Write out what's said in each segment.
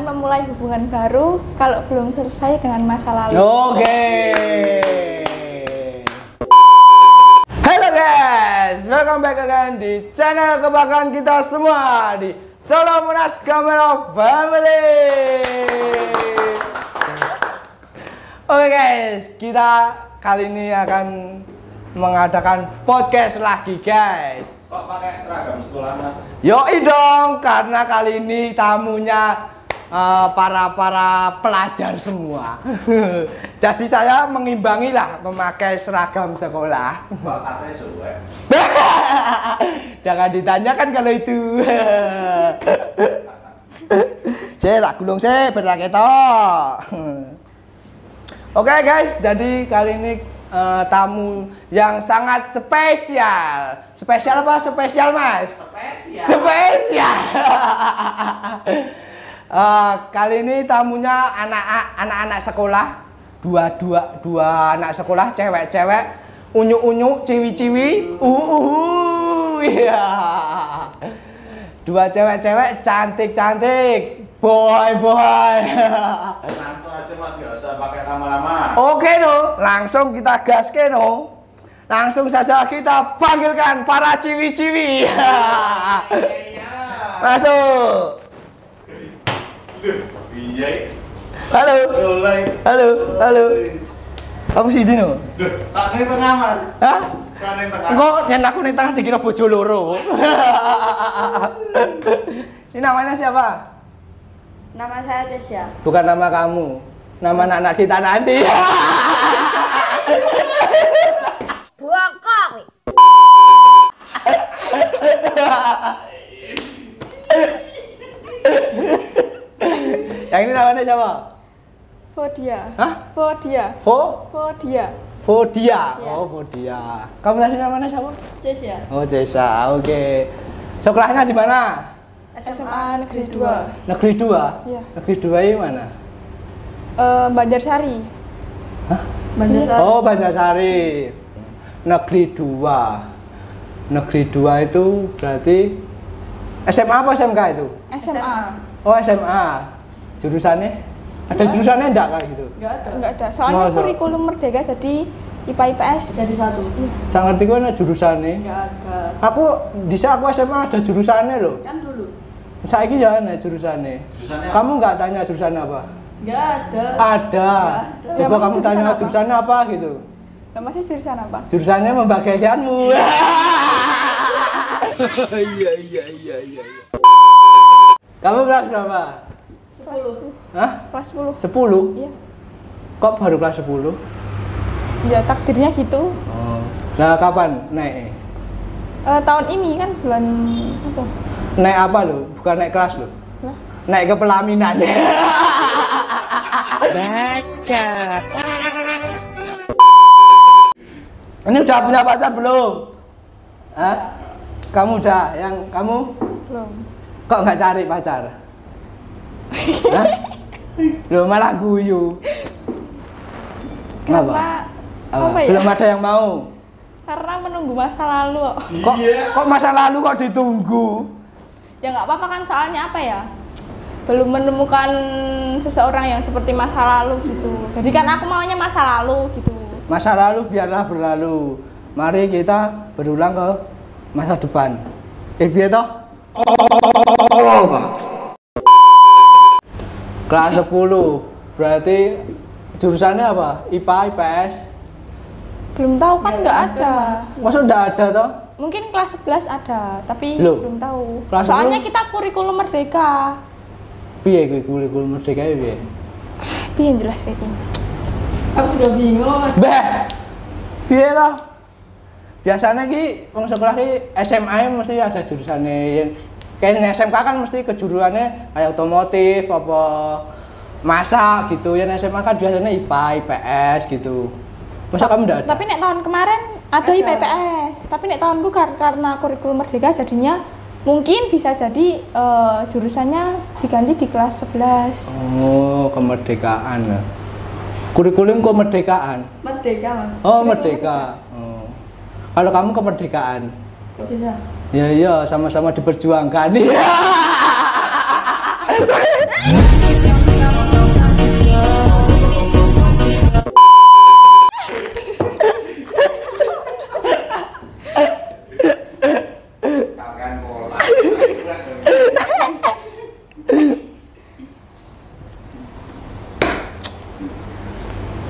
memulai hubungan baru kalau belum selesai dengan masa lalu. Oke. Halo guys, welcome back again di channel kebanggaan kita semua di Solo Munas Gamero Family. Oke guys, kita kali ini akan mengadakan podcast lagi guys. Kok pakai seragam sekolah mas? Yoi dong, karena kali ini tamunya para pelajar semua. Jadi saya mengimbangi lah memakai seragam sekolah. Kok katanya suwe? Jangan ditanyakan kalau itu. Saya tak gulung saya berlaki toh. Oke guys, jadi kali ini tamu yang sangat spesial. Spesial apa? Spesial mas? Spesial. Kali ini tamunya anak-anak sekolah, dua anak sekolah, cewek-cewek, unyu-unyu, ciwi-ciwi, iya. Dua cewek-cewek cantik-cantik, boy. Langsung aja mas, gak usah pakai lama-lama. Oke no, langsung kita gaske no. Langsung saja kita panggilkan para ciwi-ciwi. Masuk. Iya. Halo. Halo. Apa sih Dino? Tak ning tengah mas. Hah? Tak ning tengah. Kok yen aku ning tengah dikira bojo loro. Ini namanya siapa? Nama saya Cesia. Bukan nama kamu. Nama anak-anak kita nanti. Bokong. Yang ini namanya siapa? Fodia. Hah? Fodia. Fodia. Iya. Oh, Fodia. Kamu tadi namanya siapa? Cesia. Oh, Cesa. Oke. Sekolahnya di mana? SMA Negeri 2. Negeri 2? Iya. Negeri 2 ini mana? Banjarsari. Hah? Banjarsari. Oh, Banjarsari. Negeri 2. Negeri 2 itu berarti SMA apa SMK itu? SMA. Oh, SMA. Jurusannya? Ada jurusannya enggak kayak gitu? Enggak ada. Soalnya Masa? kurikulum merdeka jadi IPA IPS jadi satu. Iya. Saya ngerti kok ada jurusannya. Enggak ada. Aku aku SMA ada jurusannya loh. Kan dulu. Saiki ya ada jurusannya. Jurusannya apa? Kamu nggak tanya jurusannya apa? Enggak ada. Ada. ada. Coba Ya, kamu masih tanya jurusan apa? jurusannya apa gitu. Nah, masih jurusan apa? Jurusannya membagikanmu. Iya. Kamu kelas berapa? 10. Hah? Kelas 10. 10? Iya. Kok baru kelas 10? Ya takdirnya gitu. Oh. Nah, kapan naik? Tahun ini kan bulan apa? Naik apa lo? Bukan naik kelas lo? Lah. Naik ke pelaminan. Baca. Ini udah punya pacar belum? Hah? Kamu udah? Yang kamu? Belum. Kok nggak cari pacar? Hah? Loh malah guyu. Karena apa ya? Belum ada yang mau. Karena menunggu masa lalu. Kok, kok masa lalu kok ditunggu? Ya nggak apa-apa kan soalnya apa ya? Belum menemukan seseorang yang seperti masa lalu gitu. Jadi kan aku maunya masa lalu gitu. Masa lalu biarlah berlalu. Mari kita berulang ke masa depan. Biar toh? Kelas 10. Berarti jurusannya apa? IPA, IPS? Belum tahu kan nggak ada. Masa udah ada toh? Mungkin kelas 11 ada, tapi Loh, belum tahu. kelas Soalnya 10? kita kurikulum merdeka. Piye kuwi kurikulum merdeka piye? Piye yang jelas kayak gini? Aku sudah bingung. Bah. Piye toh? Biasanya ki wong sekolah ki SMA mesti ada jurusannya. Kayak SMK kan mesti kejuruannya kayak otomotif apa masak gitu. Ya SMA kan biasanya IPA, IPS gitu. Masa kamu enggak ada? Tapi nek tahun kemarin ada IPS, tapi nek tahunku karena kurikulum merdeka jadinya mungkin bisa jadi jurusannya diganti di kelas 11. Oh, kemerdekaan ya. Kurikulum kemerdekaan. Merdeka, Mas. Oh, merdeka. Oh. Kalau kamu kemerdekaan. Kok bisa? Ya iya, sama-sama diperjuangkan.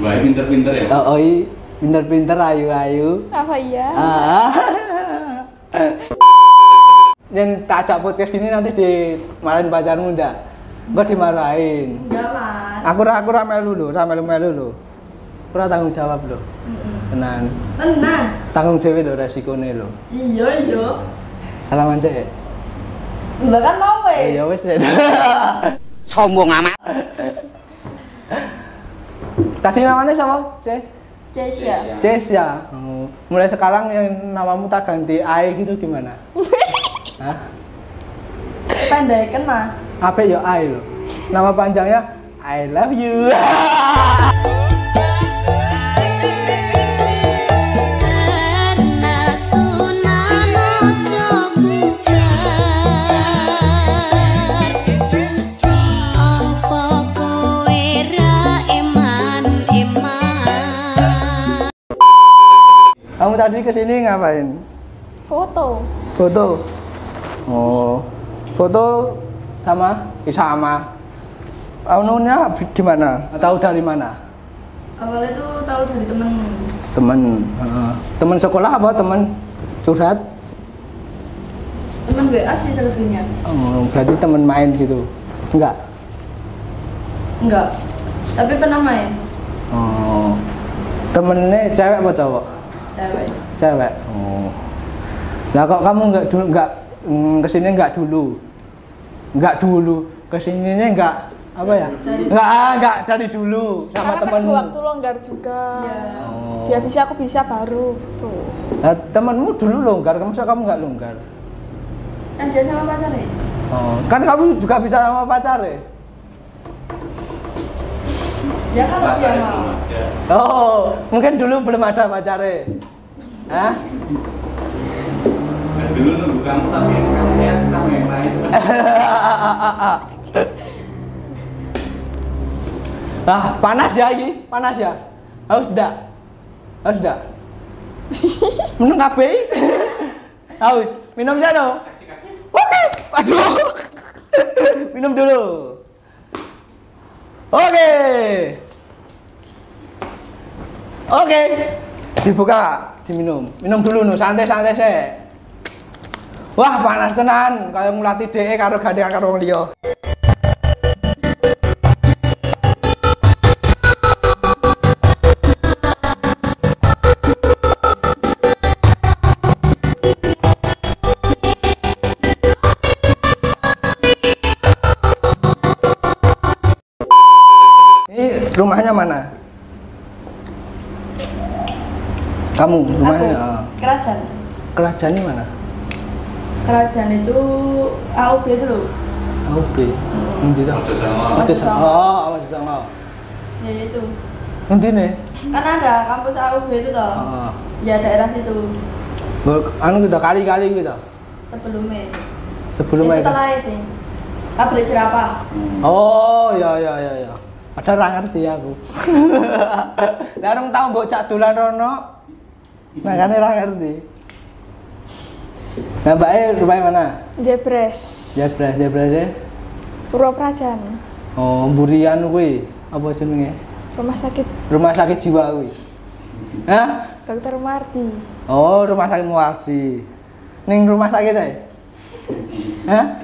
Wah, pinter-pinter ya. Oh, pinter-pinter ayu-ayu. Apa iya? Yang tak ajak podcast gini nanti dimarahin pacarmu ndak? Enggak dimarahin. Enggak, Mas. Aku ra melu lho, ra melu-melu lho. Ora tanggung jawab lho. Tenan. Tanggung dhewe lho resikone lho. Iya. Salaman cek. Mbak kan mau kowe. Ya wis deh. Sombong amat. Tadi namanya siapa? Cesia. Cesia. Oh. Mulai sekarang yang namamu tak ganti Ai gitu gimana? Hah? Pendekkan, Mas. Apa ya Ai lo? Nama panjangnya I love you. Kamu tadi kesini ngapain? Foto. Foto. Oh, foto sama? Sama. Anunya gimana? Tahu dari mana? Awalnya tuh tahu dari temen. Temen sekolah apa temen curhat? Temen WA sih selebihnya. Oh, berarti temen main gitu? Enggak? Tapi pernah main. Oh, temennya cewek apa cowok? Cewek. Oh. Nah kok kamu kesini nggak dulu? Kesininya nggak apa ya? Nggak dari dulu sama karena temenmu. kan waktu longgar juga. Oh. Dia bisa, aku bisa baru tuh. Nah, temenmu dulu longgar, masa kamu nggak longgar? Kan dia sama pacarnya. Oh, kan kamu juga bisa sama pacar ya? Ya kan dia Pacarnya mau. belum ada. Oh, mungkin dulu belum ada pacarnya. Hah? Nah, dulu nunggu kamu tapi kamu ya sama yang lain. Panas ya ini, panas ya. Haus dak? Minum kafe? Haus, minum sana. Oke, aduh. Minum dulu. Oke. Dibuka, diminum. Minum dulu nu, santai-santai sih. Wah, panas tenan. Kayak ngelatih DE karo gandeng karo wong liya. Ini rumahnya mana? Kamu rumahnya? Kerajaan. Kerajaan ini mana? Kerajaan itu AUB itu loh. AUB. Nanti dah. Ojo sama. Aja sama. Aja sama. Ya itu. Nanti nih. Kan ada kampus AUB itu toh. Ya daerah situ. Anu kita kali-kali kita. Sebelumnya. Sebelumnya itu. Setelah itu. Kabel Sirapa. Oh, ya. Padahal ra ngerti aku. Lah orang tahu mbok cak dolan rono. Makane ra ngerti. Nah, Mbak rumahnya mana? Jebres. Jebres. Purwoprajan. Oh, Burian kuwi. Apa jenenge? Rumah sakit jiwa kuwi. Hah? Dokter Mardi. Oh, rumah sakit Muarsi. Ning rumah sakit ae? Hah?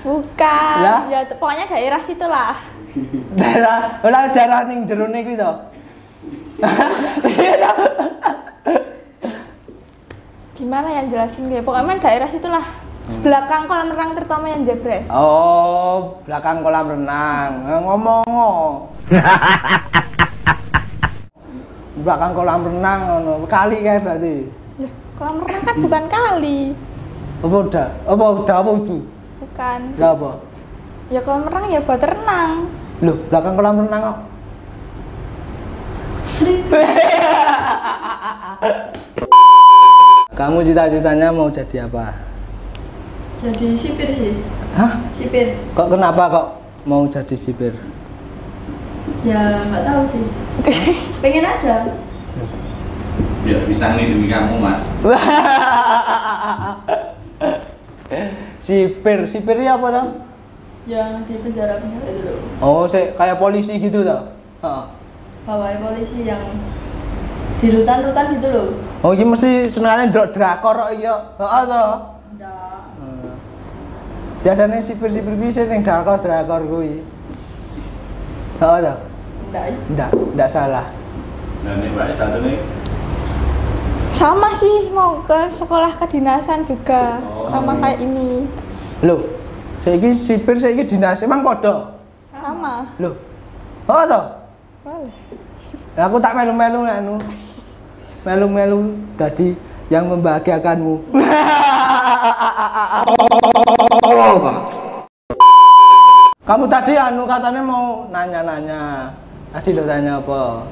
Bukan. Lah? Ya pokoknya daerah situ lah. daerah ning jerone kuwi to. Gimana yang jelasin dia? Pokoknya daerah situlah. Belakang kolam renang terutama yang Jebres. Oh, belakang kolam renang. Ngomong. Belakang kolam renang ngono. Kali kae berarti. Loh, kolam renang kan bukan kali. Apa udah apa itu? Bukan. Lah apa? Ya kolam renang ya buat renang. Loh, belakang kolam renang kok. Kamu cita-citanya mau jadi apa? Jadi sipir sih. Hah? Sipir. Kok kenapa kok mau jadi sipir? Ya nggak tahu sih. Pengen aja. Biar bisa ngelindungi kamu, Mas. Sipirnya apa tuh? Yang di penjara itu loh. Oh, kayak polisi gitu tuh. Heeh. bawahi polisi yang di rutan-rutan gitu loh. Oh, ini mesti senengane ndok drakor kok iya. Heeh to. Ndak. Biasane sipir-sipir bisa ning drakor kuwi. Heeh to. Ndak salah. Nah, ini Mbak satu nih. Sama sih, mau ke sekolah kedinasan juga. Sama kayak ini. Loh, saiki sipir saiki dinas emang padha? Sama. Loh. Oh to? Boleh. Aku tak melu-melu nek anu. Melu-melu dadi yang membahagiakanmu. Kamu tadi anu katanya mau nanya-nanya. Tadi lo tanya apa?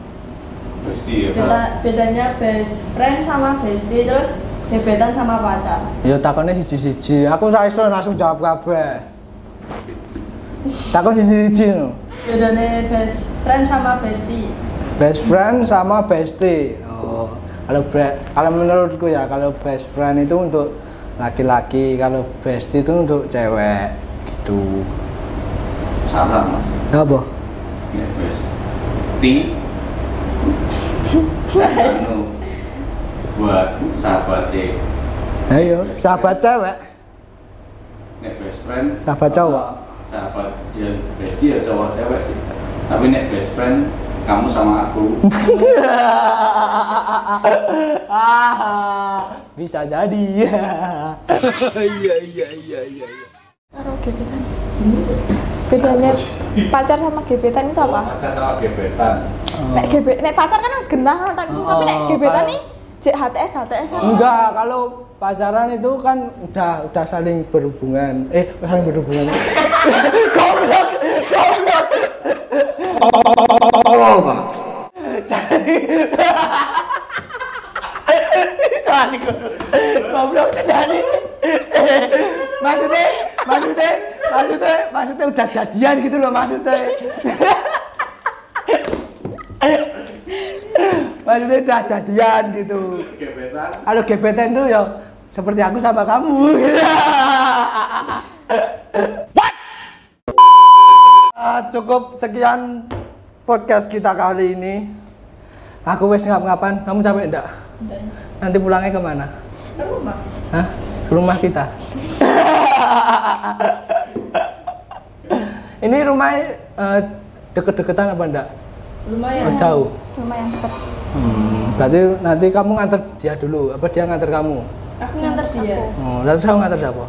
Pasti ya. Bedanya best friend sama bestie, terus gebetan sama pacar. Ya takonnya siji-siji. Aku ora iso langsung jawab kabeh. Takon siji-siji no. Bedanya best friend sama bestie. Best friend sama bestie. Oh, kalau menurutku ya, kalau best friend itu untuk laki-laki, kalau bestie itu untuk cewek. Gitu. Salah, Mas. Apa? Nek besti anu buat sahabatnya. Ayo, sahabat cewek. Nek best friend Sahabat cowok. Sahabat ya bestie ya cowok cewek sih. Tapi nek best friend kamu sama aku. Bisa jadi. Iya. Karo gebetan. Bedanya pacar sama gebetan itu apa? Pacar sama gebetan. Nek pacar kan harus genah, tapi nek gebetan nih cek HTS. Enggak, kalau pacaran itu kan udah saling berhubungan. Saling berhubungan. Goblok. Saling goblok jadi. Maksudnya udah jadian gitu loh maksudnya. Maksudnya udah jadian gitu. Gebetan. Kalau gebetan tuh ya seperti aku sama kamu. What? Cukup sekian podcast kita kali ini. Aku wes ngap-ngapan. Kamu capek enggak? Enggak. Nanti pulangnya kemana? Ke rumah. Hah? Ke rumah kita. Ini rumahnya deket-deketan apa enggak? Lumayan. Oh, jauh. Lumayan dekat. Berarti nanti kamu nganter dia dulu, apa dia nganter kamu? Aku nganter dia. Oh, lalu kamu nganter siapa?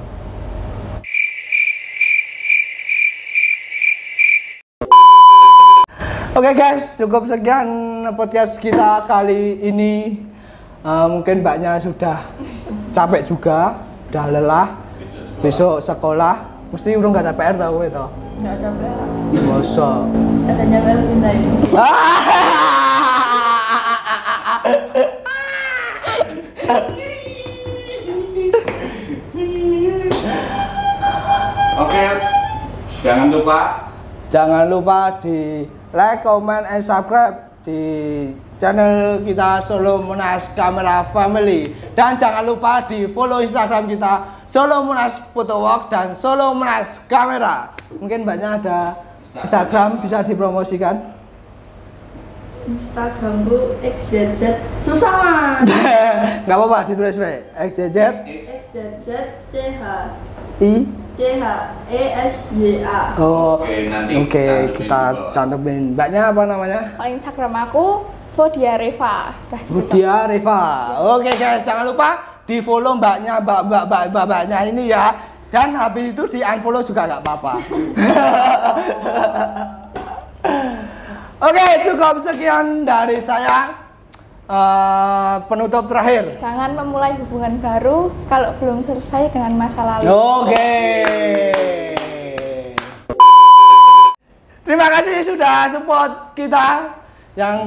Oke guys, cukup sekian podcast kita kali ini. Mungkin mbaknya sudah capek juga, udah lelah. Besok sekolah, mesti urung gak ada PR tau itu. Enggak ada PR. Masa? Adanya Valentine. Oke. Jangan lupa di like, comment, and subscribe di channel kita Solo Monas Camera Family, dan jangan lupa di follow Instagram kita Solo Monas Photowalk dan Solo Monas Camera. Mungkin banyak ada Instagram bisa dipromosikan. Instagramku XZZ susah mas. Nggak apa-apa, ditulis baik. XZZ XZZ CHESYA. Oh, Oke, nanti oke, kita kita juga. cantumin. Mbaknya apa namanya? Kalau Instagram aku Bodia Reva. Dah gitu. Budia Reva. Oke guys, jangan lupa di follow mbaknya ini ya. Dan habis itu di unfollow juga nggak apa-apa. Oke, cukup sekian dari saya. Penutup terakhir. Jangan memulai hubungan baru kalau belum selesai dengan masa lalu. Oke. Terima kasih sudah support kita.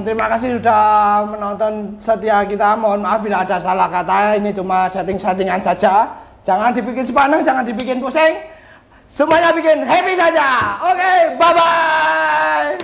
Terima kasih sudah menonton setia kita. Mohon maaf bila ada salah kata. Ini cuma setting-settingan saja. Jangan dibikin sepaneng, jangan dibikin pusing. Semuanya bikin happy saja. Oke, bye-bye.